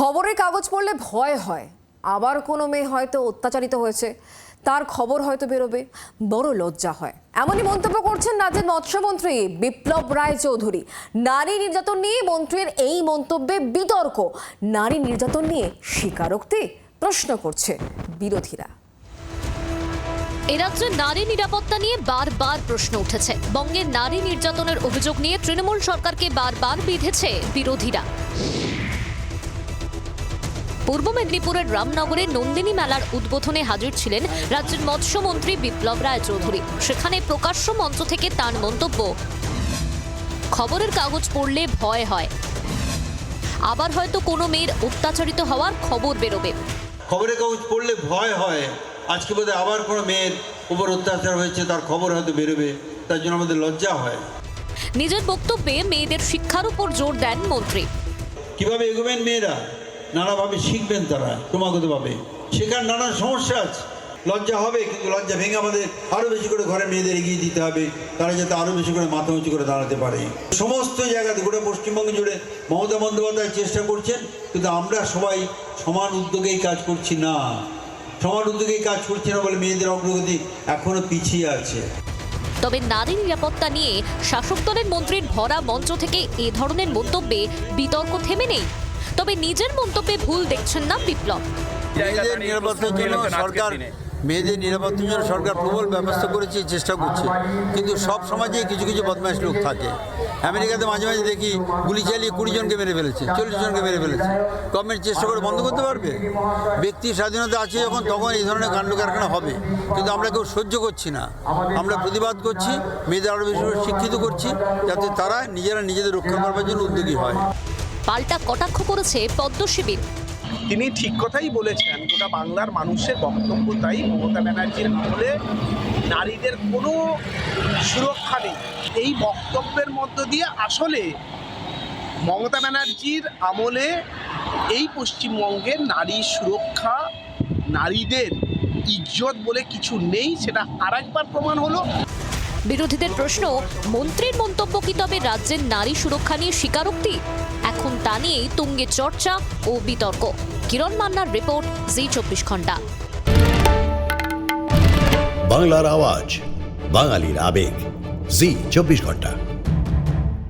খবরের কাগজ পড়লে ভয় হয়, আবার কোনো মেয়ে হয়তো অত্যাচারিত হয়েছে, তার খবর হয়তো বেরোবে, বড় লজ্জা হয়। এমনই মন্তব্য করছেন রাজ্যের মৎস্যমন্ত্রী বিপ্লব রায় চৌধুরী। নারী নির্যাতন নিয়ে মন্ত্রীর এই মন্তব্যে বিতর্ক। নারী নির্যাতন নিয়ে স্বীকারোক্তি প্রশ্ন করছে বিরোধীরা। এ রাজ্যে নারী নিরাপত্তা নিয়ে বারবার প্রশ্ন উঠেছে। বঙ্গের নারী নির্যাতনের অভিযোগ নিয়ে তৃণমূল সরকারকে বারবার বিঁধেছে বিরোধীরা। পূর্ব মেদিনীপুরের রামনগরে নন্দিনী মেলার উদ্বোধনে হাজির ছিলেন রাজ্যের মৎস্যমন্ত্রী বিপ্লব রায় চৌধুরী। সেখানে প্রকাশ্য মঞ্চ থেকে তার মন্তব্য, খবরের কাগজ পড়লে ভয় হয়, আবার হয়তো কোনো মেয়ের অত্যাচারিত হওয়ার খবর বেরোবে। খবরের কাগজ পড়লে ভয় হয়, আজকে বোধহয় আবার কোনো মেয়ের উপর অত্যাচার হয়েছে, তার খবর হয়তো বেরোবে, তার জন্য আমাদের লজ্জা হয়। নিজের বক্তব্যে মেয়েদের শিক্ষার উপর জোর দেন মন্ত্রী। কিভাবে এগোবেন মেয়েরা, নানাভাবে শিখবেন, তারা ক্রমাগতভাবে শেখার নানান সমস্যা আছে। লজ্জা হবে, কিন্তু লজ্জা ভেঙে আমাদের আরও বেশি করে ঘরে মেয়েদের এগিয়ে দিতে হবে, তারা যাতে আরও বেশি করে মাথা উঁচু করে দাঁড়াতে পারে। সমস্ত জায়গাতে গোটা পশ্চিমবঙ্গ জুড়ে মমতা বন্দ্যোপাধ্যায় চেষ্টা করছেন, কিন্তু আমরা সবাই সমান উদ্যোগেই কাজ করছি না। সমান উদ্যোগেই কাজ করছি না বলে মেয়েদের অগ্রগতি এখনও পিছিয়ে আছে। তবে নারী নিরাপত্তা নিয়ে শাসক দলের মন্ত্রীর ভরা মঞ্চ থেকে এ ধরনের মন্তব্যে বিতর্ক থেমে নেই। তবে নিজের মন্তব্যে ভুল দেখছেন না বিপ্লব। মেয়েদের নিরাপত্তার জন্য সরকার প্রবল ব্যবস্থা করেছে, চেষ্টা করছে, কিন্তু সব সমাজে কিছু কিছু বদমাইশ লোক থাকে। আমেরিকাতে মাঝে মাঝে দেখি গুলি চালিয়ে 20 জনকে মেরে ফেলেছে, 40 জনকে মেরে ফেলেছে। গভর্নমেন্ট চেষ্টা করে বন্ধ করতে পারবে? ব্যক্তির স্বাধীনতা আছে যখন, তখন এই ধরনের কাণ্ড কারখানা হবে, কিন্তু আমরা কেউ সহ্য করছি না। আমরা প্রতিবাদ করছি, মেয়েদের আরও বেশি করে শিক্ষিত করছি, যাতে তারা নিজেরা নিজেদের রক্ষা করবার জন্য উদ্যোগী হয়। পাল্টা কটাক্ষ করেছে পদ্ম শিবির। তিনি ঠিক কথাই বলেছেন, গোটা বাংলার মানুষের বক্তব্য তাই। মমতা ব্যানার্জির আমলে নারীদের কোনো সুরক্ষা নেই। এই বক্তব্যের মধ্য দিয়ে আসলে মমতা ব্যানার্জির আমলে এই পশ্চিমবঙ্গের নারী সুরক্ষা, নারীদের ইজ্জত বলে কিছু নেই, সেটা আরেকবার প্রমাণ হলো। বিরোধীদের প্রশ্ন, মন্ত্রীর মন্তব্য কি তবে রাজ্যের নারী সুরক্ষা নিয়ে স্বীকারোক্তি? এখন তা নিয়েই তুঙ্গে চর্চা ও বিতর্ক। কিরণ মান্নার রিপোর্ট, জি 24 ঘন্টা। বাংলার আওয়াজ, বাঙালির আবেগ, জি 24 ঘন্টা।